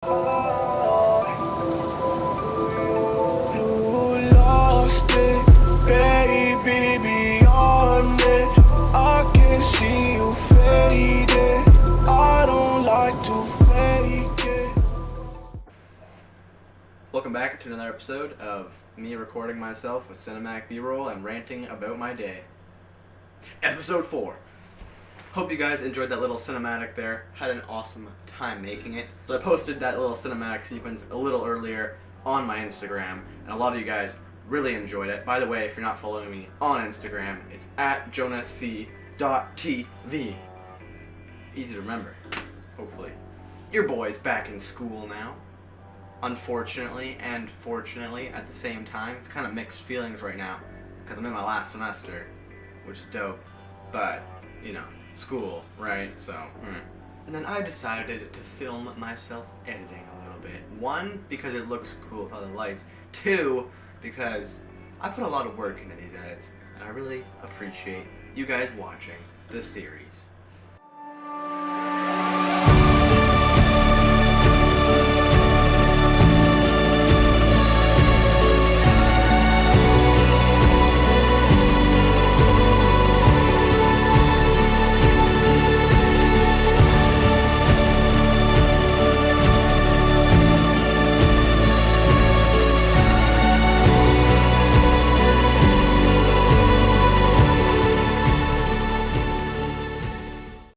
Lost it, baby, beyond it. I can see you faded. I don't like to fake it. Welcome back to another episode of me recording myself with cinematic B-roll and ranting about my day. Episode 4. Hope you guys enjoyed that little cinematic there. Had an awesome time making it. So I posted that little cinematic sequence a little earlier on my Instagram, and a lot of you guys really enjoyed it. By the way, if you're not following me on Instagram, it's at jonahc.tv. Easy to remember, hopefully. Your boy's back in school now. Unfortunately and fortunately at the same time. It's kind of mixed feelings right now because I'm in my last semester, which is dope, but you know, school, right? So and then I decided to film myself editing a little bit. One, because it looks cool with all the lights. Two, because I put a lot of work into these edits and I really appreciate you guys watching this series.